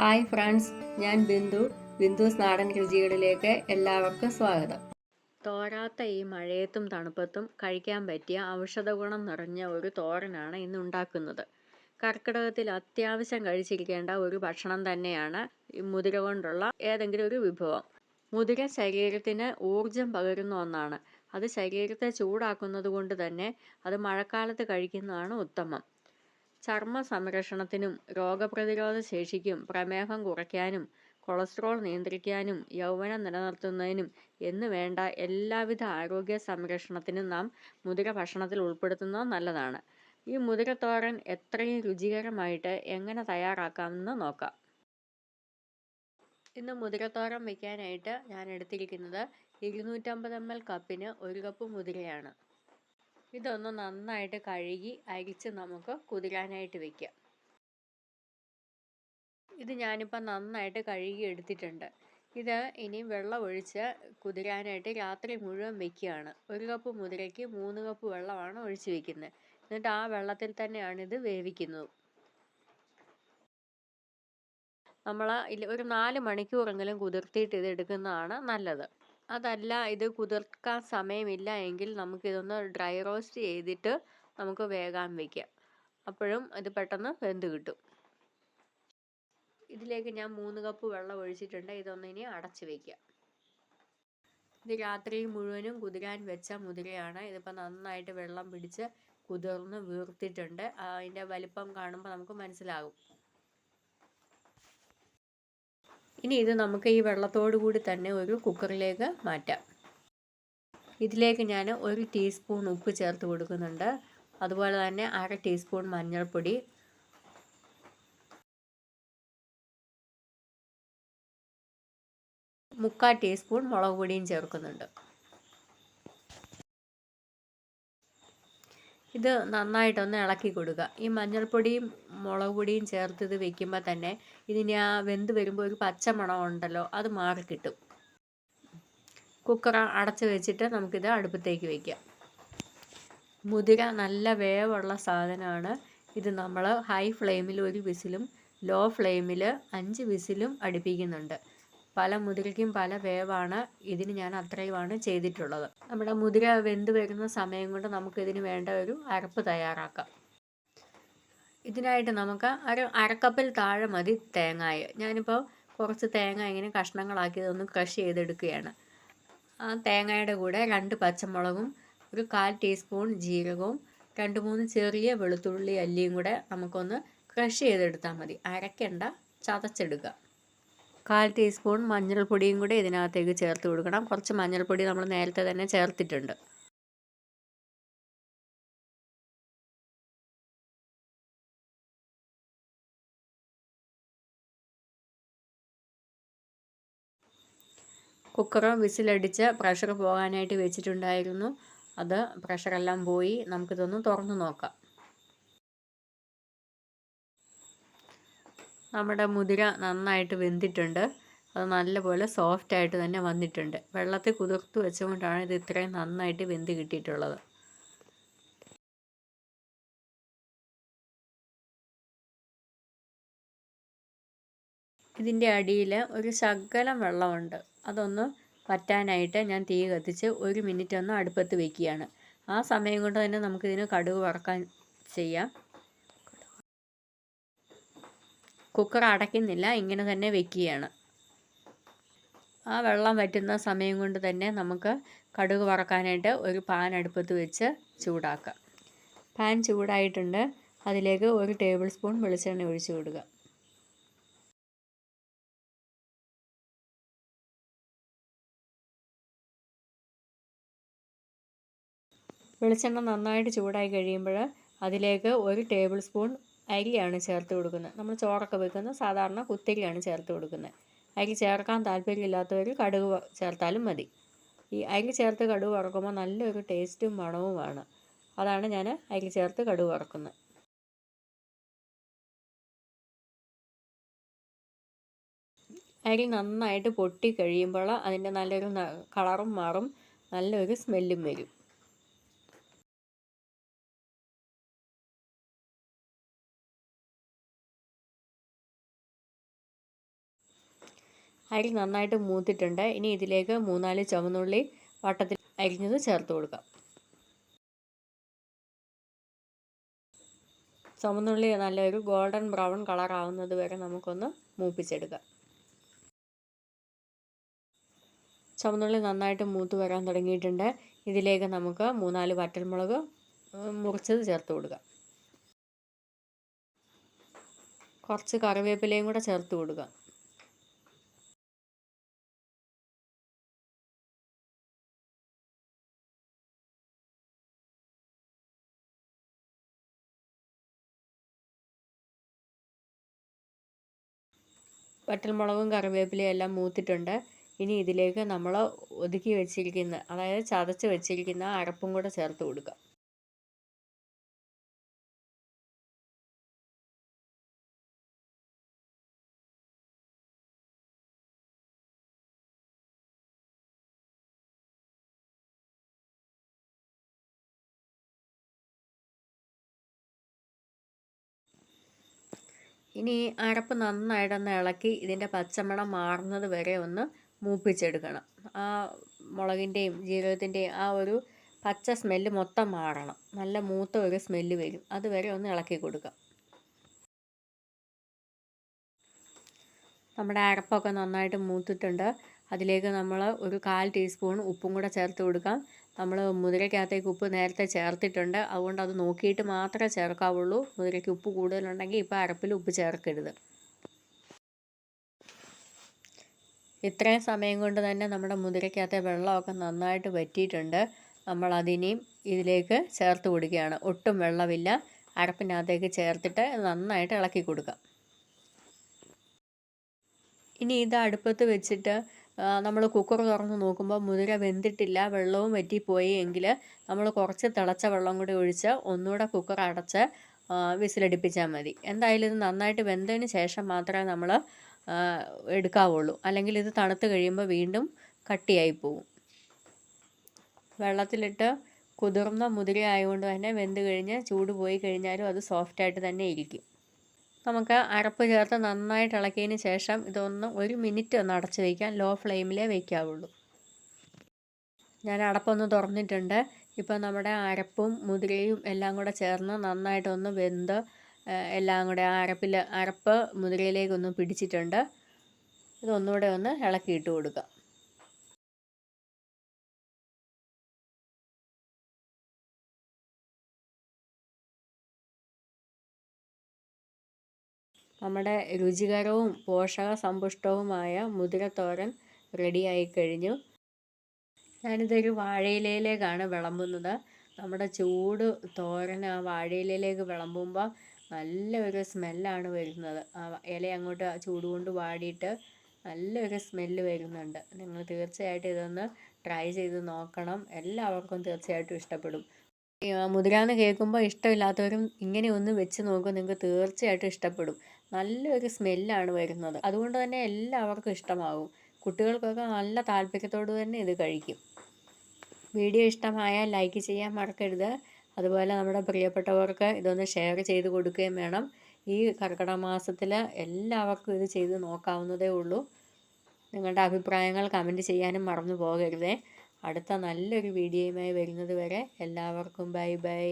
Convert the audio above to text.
Hi friends, ഞാൻ ബിന്ദുസ് നാടൻ രുചികളിലേക്ക് എല്ലാവർക്കും സ്വാഗതം. തോരാത്ത ഈ മഴയത്തും തണുപ്പത്തും കഴിക്കാൻ പറ്റിയ ഔഷധ ഗുണം നിറഞ്ഞ ഒരു തോരനാണ് ഇന്ന് ഉണ്ടാക്കുന്നത്. കർക്കിടകത്തിൽ അത്യാവശ്യം കഴിച്ചിരിക്കേണ്ട ഒരു ഭക്ഷണം തന്നെയാണ് ഈ മുതിര കൊണ്ടുള്ള ഏതെങ്കിലും ഒരു വിഭവം. മുതിര ശരീരത്തിന് ഊർജം പകരുന്ന ഒന്നാണ്. അത് ശരീരത്തെ ചൂടാക്കുന്നത് കൊണ്ട് തന്നെ അത് മഴക്കാലത്ത് കഴിക്കുന്നതാണ് ഉത്തമം. ചർമ്മ സംരക്ഷണത്തിനും രോഗപ്രതിരോധ ശേഷിക്കും പ്രമേഹം കുറയ്ക്കാനും കൊളസ്ട്രോൾ നിയന്ത്രിക്കാനും യൗവനം നിലനിർത്തുന്നതിനും എന്ന് വേണ്ട എല്ലാവിധ ആരോഗ്യ സംരക്ഷണത്തിനും നാം മുതിര ഭക്ഷണത്തിൽ ഉൾപ്പെടുത്തുന്നത് നല്ലതാണ്. ഈ മുതിരത്തോരൻ എത്രയും രുചികരമായിട്ട് എങ്ങനെ തയ്യാറാക്കാമെന്ന് നോക്കാം. ഇന്ന് മുതിരത്തോരൻ വയ്ക്കാനായിട്ട് ഞാൻ എടുത്തിരിക്കുന്നത് 250 ml കപ്പിന് 1 കപ്പ് മുതിരയാണ്. ഇതൊന്ന് നന്നായിട്ട് കഴുകി അരിച്ച് നമുക്ക് കുതിരാനായിട്ട് വെക്കാം. ഇത് ഞാനിപ്പോൾ നന്നായിട്ട് കഴുകി എടുത്തിട്ടുണ്ട്. ഇത് ഇനി വെള്ളം ഒഴിച്ച് കുതിരാനായിട്ട് രാത്രി മുഴുവൻ വെക്കുകയാണ്. 1 കപ്പ് മുതിരയ്ക്ക് 3 കപ്പ് വെള്ളമാണ് ഒഴിച്ച് വെക്കുന്നത്. എന്നിട്ട് ആ വെള്ളത്തിൽ തന്നെയാണ് ഇത് വേവിക്കുന്നത്. നമ്മൾ ഒരു 4 മണിക്കൂറെങ്കിലും കുതിർത്തിയിട്ട് ഇത് എടുക്കുന്നതാണ് നല്ലത്. അതല്ല ഇത് കുതിർക്കാൻ സമയമില്ല എങ്കിൽ നമുക്കിതൊന്ന് ഡ്രൈ റോസ്റ്റ് ചെയ്തിട്ട് നമുക്ക് വേകാൻ വയ്ക്കാം. അപ്പോഴും ഇത് പെട്ടെന്ന് വെന്ത് കിട്ടും. ഇതിലേക്ക് ഞാൻ 3 കപ്പ് വെള്ളം ഒഴിച്ചിട്ടുണ്ട്. ഇതൊന്ന് ഇനി അടച്ചു വയ്ക്കാം. ഇത് രാത്രി മുഴുവനും കുതിരാൻ വെച്ച മുതിരയാണ്. ഇതിപ്പോൾ നന്നായിട്ട് വെള്ളം പിടിച്ച് കുതിർന്ന് വീർത്തിട്ടുണ്ട്. അതിൻ്റെ വലിപ്പം കാണുമ്പോൾ നമുക്ക് മനസ്സിലാകും. ഇനി ഇത് നമുക്ക് ഈ വെള്ളത്തോടു കൂടി തന്നെ ഒരു കുക്കറിലേക്ക് മാറ്റാം. ഇതിലേക്ക് ഞാൻ 1 ടീസ്പൂൺ ഉപ്പ് ചേർത്ത് കൊടുക്കുന്നുണ്ട്. അതുപോലെ തന്നെ 1/2 ടീസ്പൂൺ മഞ്ഞൾപ്പൊടി, 1/4 ടീസ്പൂൺ മുളക് പൊടിയും ചേർക്കുന്നുണ്ട്. ഇത് നന്നായിട്ടൊന്ന് ഇളക്കി കൊടുക്കുക. ഈ മഞ്ഞൾപ്പൊടിയും മുളക് പൊടിയും ചേർത്ത് ഇത് വെക്കുമ്പോൾ തന്നെ ഇതിന് ആ വെന്ത് വരുമ്പോൾ ഒരു പച്ച മണം ഉണ്ടല്ലോ, അത് മാറിക്കിട്ടും. കുക്കർ അടച്ച് വെച്ചിട്ട് നമുക്കിത് അടുപ്പത്തേക്ക് വയ്ക്കാം. മുതിര നല്ല വേവുള്ള സാധനമാണ്. ഇത് നമ്മൾ ഹൈ ഫ്ലെയിമിൽ 1 വിസിലും ലോ ഫ്ലെയിമിൽ 5 വിസിലും അടുപ്പിക്കുന്നുണ്ട്. പല മുതിരയ്ക്കും പല വേവാണ്. ഇതിന് ഞാൻ അത്രയുമാണ് ചെയ്തിട്ടുള്ളത്. നമ്മുടെ മുതിര വെന്ത് വരുന്ന സമയം കൊണ്ട് നമുക്കിതിന് വേണ്ട ഒരു അരപ്പ് തയ്യാറാക്കാം. ഇതിനായിട്ട് നമുക്ക് അരക്കപ്പിൽ താഴെ മതി തേങ്ങായ. ഞാനിപ്പോൾ കുറച്ച് തേങ്ങ ഇങ്ങനെ കഷ്ണങ്ങളാക്കി ഇതൊന്ന് ക്രഷ് ചെയ്തെടുക്കുകയാണ്. ആ തേങ്ങയുടെ കൂടെ 2 പച്ചമുളകും 1/4 ടീസ്പൂൺ ജീരകവും 2-3 ചെറിയ വെളുത്തുള്ളി അല്ലിയും കൂടെ നമുക്കൊന്ന് ക്രഷ് ചെയ്തെടുത്താൽ മതി. അരയ്ക്കണ്ട, ചതച്ചെടുക്കുക. 1/4 ടീസ്പൂൺ മഞ്ഞൾപ്പൊടിയും കൂടി ഇതിനകത്തേക്ക് ചേർത്ത് കൊടുക്കണം. കുറച്ച് മഞ്ഞൾപ്പൊടി നമ്മൾ നേരത്തെ തന്നെ ചേർത്തിട്ടുണ്ട്. കുക്കർ വിസിലടിച്ച് പ്രഷർ പോകാനായിട്ട് വെച്ചിട്ടുണ്ടായിരുന്നു. അത് പ്രഷറെല്ലാം പോയി. നമുക്കിതൊന്ന് തുറന്ന് നോക്കാം. നമ്മുടെ മുതിര നന്നായിട്ട് വെന്തിട്ടുണ്ട്. അത് നല്ലപോലെ സോഫ്റ്റായിട്ട് തന്നെ വന്നിട്ടുണ്ട്. വെള്ളത്തിൽ കുതിർത്ത് വെച്ചുകൊണ്ടാണ് ഇത് ഇത്രയും നന്നായിട്ട് വെന്ത് കിട്ടിയിട്ടുള്ളത്. ഇതിൻ്റെ അടിയിൽ ഒരു ശകലം വെള്ളമുണ്ട്. അതൊന്ന് വറ്റാനായിട്ട് ഞാൻ തീ കത്തിച്ച് 1 മിനിറ്റ് ഒന്ന് അടുപ്പത്ത് വെക്കുകയാണ്. ആ സമയം കൊണ്ട് തന്നെ നമുക്കിതിന് കടുക് വറക്കാൻ ചെയ്യാം. കുക്കർ അടയ്ക്കുന്നില്ല, ഇങ്ങനെ തന്നെ വെക്കുകയാണ്. ആ വെള്ളം വറ്റുന്ന സമയം കൊണ്ട് തന്നെ നമുക്ക് കടുക് വറക്കാനായിട്ട് ഒരു പാൻ അടുപ്പത്ത് വെച്ച് ചൂടാക്കാം. പാൻ ചൂടായിട്ടുണ്ട്. അതിലേക്ക് 1 ടേബിൾ സ്പൂൺ വെളിച്ചെണ്ണ ഒഴിച്ച് കൊടുക്കുക. വെളിച്ചെണ്ണ നന്നായിട്ട് ചൂടായി കഴിയുമ്പോൾ അതിലേക്ക് 1 ടേബിൾ സ്പൂൺ അരിയാണ് ചേർത്ത് കൊടുക്കുന്നത്. നമ്മൾ ചോറൊക്കെ വെക്കുന്ന സാധാരണ കുത്തരിയാണ് ചേർത്ത് കൊടുക്കുന്നത്. അരി ചേർക്കാൻ താല്പര്യമില്ലാത്തവർ കടുക് ചേർത്താലും മതി. ഈ അരി ചേർത്ത് കടുക് വറക്കുമ്പോൾ നല്ലൊരു ടേസ്റ്റും മണവുമാണ്. അതാണ് ഞാൻ അരി ചേർത്ത് കടുക് വറക്കുന്നത്. അരി നന്നായിട്ട് പൊട്ടി കഴിയുമ്പോൾ അതിൻ്റെ നല്ലൊരു കളറും മാറും, നല്ലൊരു സ്മെല്ലും വരും. അരി നന്നായിട്ട് മൂത്തിട്ടുണ്ട്. ഇനി ഇതിലേക്ക് 3-4 ചുവന്നുള്ളി വട്ടത്തിൽ അരിഞ്ഞത് ചേർത്ത് കൊടുക്കാം. ചുവന്നുള്ളി നല്ലൊരു ഗോൾഡൻ ബ്രൗൺ കളർ ആവുന്നത് വരെ നമുക്കൊന്ന് മൂപ്പിച്ചെടുക്കാം. ചുവന്നുള്ളി നന്നായിട്ട് മൂത്ത് വരാൻ തുടങ്ങിയിട്ടുണ്ട്. ഇതിലേക്ക് നമുക്ക് 3-4 വറ്റൽമുളക് മുറിച്ചത് ചേർത്ത് കൊടുക്കാം. കുറച്ച് കറിവേപ്പിലയും കൂടെ ചേർത്ത് കൊടുക്കാം. വറ്റൽമുളകും കറിവേപ്പിലയും എല്ലാം മൂത്തിട്ടുണ്ട്. ഇനി ഇതിലേക്ക് നമ്മൾ ഒതുക്കി വെച്ചിരിക്കുന്ന, അതായത് ചതച്ച് വെച്ചിരിക്കുന്ന അരപ്പും കൂടെ ചേർത്ത് കൊടുക്കാം. ഇനി അരപ്പ് നന്നായിട്ടൊന്ന് ഇളക്കി ഇതിൻ്റെ പച്ചമണം മാറുന്നത് വരെ ഒന്ന് മൂപ്പിച്ചെടുക്കണം. ആ മുളകിൻ്റെയും ജീരകത്തിൻ്റെയും ആ ഒരു പച്ച സ്മെല്ല് മൊത്തം മാറണം. നല്ല മൂത്ത ഒരു സ്മെല്ല് വരും. അതുവരെ ഒന്ന് ഇളക്കി കൊടുക്കാം. നമ്മുടെ അരപ്പൊക്കെ നന്നായിട്ട് മൂത്തിട്ടുണ്ട്. അതിലേക്ക് നമ്മൾ ഒരു 1/4 ടീസ്പൂൺ ഉപ്പും കൂടെ ചേർത്ത് കൊടുക്കാം. നമ്മൾ മുതിരയ്ക്കകത്തേക്ക് ഉപ്പ് നേരത്തെ ചേർത്തിട്ടുണ്ട്. അതുകൊണ്ട് അത് നോക്കിയിട്ട് മാത്രമേ ചേർക്കാവുള്ളൂ. മുതിരയ്ക്ക് ഉപ്പ് കൂടുതലുണ്ടെങ്കിൽ ഇപ്പോൾ അരപ്പിൽ ഉപ്പ് ചേർക്കരുത്. ഇത്രയും സമയം കൊണ്ട് തന്നെ നമ്മുടെ മുതിരയ്ക്കകത്തെ വെള്ളമൊക്കെ നന്നായിട്ട് വറ്റിയിട്ടുണ്ട്. നമ്മൾ അതിനെയും ഇതിലേക്ക് ചേർത്ത് കൊടുക്കുകയാണ്. ഒട്ടും വെള്ളമില്ല. അരപ്പിനകത്തേക്ക് ചേർത്തിട്ട് നന്നായിട്ട് ഇളക്കി കൊടുക്കാം. ഇനി ഇത് അടുപ്പത്ത് വെച്ചിട്ട് നമ്മൾ കുക്കർ തുറന്ന് നോക്കുമ്പോൾ മുതിര വെന്തിട്ടില്ല, വെള്ളവും വറ്റിപ്പോയി എങ്കിൽ നമ്മൾ കുറച്ച് തിളച്ച വെള്ളം കൂടി ഒഴിച്ച് ഒന്നുകൂടെ കുക്കർ അടച്ച് വിസിലടിപ്പിച്ചാൽ മതി. എന്തായാലും ഇത് നന്നായിട്ട് വെന്തതിന് ശേഷം മാത്രമേ നമ്മൾ എടുക്കാവുള്ളൂ. അല്ലെങ്കിൽ ഇത് തണുത്ത് കഴിയുമ്പോൾ വീണ്ടും കട്ടിയായി പോകും. വെള്ളത്തിലിട്ട് കുതിർന്ന മുതിര ആയതുകൊണ്ട് തന്നെ വെന്ത് കഴിഞ്ഞ് ചൂട് പോയി കഴിഞ്ഞാലും അത് സോഫ്റ്റായിട്ട് തന്നെ ഇരിക്കും. നമുക്ക് അരപ്പ് ചേർത്ത് നന്നായിട്ട് ഇളക്കിയതിന് ശേഷം ഇതൊന്ന് 1 മിനിറ്റ് ഒന്ന് അടച്ച് വയ്ക്കാം. ലോ ഫ്ലെയിമിലേ വയ്ക്കാവുള്ളൂ. ഞാൻ അടപ്പൊന്ന് തുറന്നിട്ടുണ്ട്. ഇപ്പോൾ നമ്മുടെ അരപ്പും മുതിരയും എല്ലാം കൂടെ ചേർന്ന് നന്നായിട്ടൊന്ന് വെന്ത് എല്ലാം കൂടെ അരപ്പ് മുതിരയിലേക്കൊന്ന് പിടിച്ചിട്ടുണ്ട്. ഇതൊന്നുകൂടെ ഒന്ന് ഇളക്കിയിട്ട് കൊടുക്കാം. നമ്മുടെ രുചികരവും പോഷക സമ്പുഷ്ടവുമായ മുതിരത്തോരൻ റെഡിയായി കഴിഞ്ഞു. ഞാനിതൊരു വാഴയിലയിലേക്കാണ് വിളമ്പുന്നത്. നമ്മുടെ ചൂട് തോരൻ ആ വാഴയിലയിലേക്ക് വിളമ്പുമ്പോൾ നല്ലൊരു സ്മെല്ലാണ് വരുന്നത്. ആ ഇല അങ്ങോട്ട് ചൂട് കൊണ്ട് വാടിയിട്ട് നല്ലൊരു സ്മെല്ല് വരുന്നുണ്ട്. നിങ്ങൾ തീർച്ചയായിട്ടും ഇതൊന്ന് ട്രൈ ചെയ്ത് നോക്കണം. എല്ലാവർക്കും തീർച്ചയായിട്ടും ഇഷ്ടപ്പെടും. മുതിരാന്ന് കേൾക്കുമ്പോൾ ഇഷ്ടമില്ലാത്തവരും ഇങ്ങനെ ഒന്ന് വെച്ച് നോക്കും. നിങ്ങൾക്ക് തീർച്ചയായിട്ടും ഇഷ്ടപ്പെടും. നല്ലൊരു സ്മെല്ലാണ് വരുന്നത്. അതുകൊണ്ട് തന്നെ എല്ലാവർക്കും ഇഷ്ടമാകും. കുട്ടികൾക്കൊക്കെ നല്ല താല്പര്യത്തോடு തന്നെ ഇത് കഴിക്കും. വീഡിയോ ഇഷ്ടമായാൽ ലൈക്ക് ചെയ്യാൻ മറക്കരുത്. അതുപോലെ നമ്മുടെ പ്രിയപ്പെട്ടവർക്ക് ഇതൊന്ന് ഷെയർ ചെയ്ത് കൊടുക്കുകയും വേണം. ഈ കർക്കിടക മാസത്തിൽ എല്ലാവർക്കും ഇത് ചെയ്ത് നോക്കാവുന്നതേ ഉള്ളൂ. നിങ്ങളുടെ അഭിപ്രായങ്ങൾ കമൻറ്റ് ചെയ്യാനും മറന്നു പോകരുതേ. അടുത്ത നല്ലൊരു വീഡിയോയുമായി വരുന്നത് വരെ എല്ലാവർക്കും ബൈ ബൈ.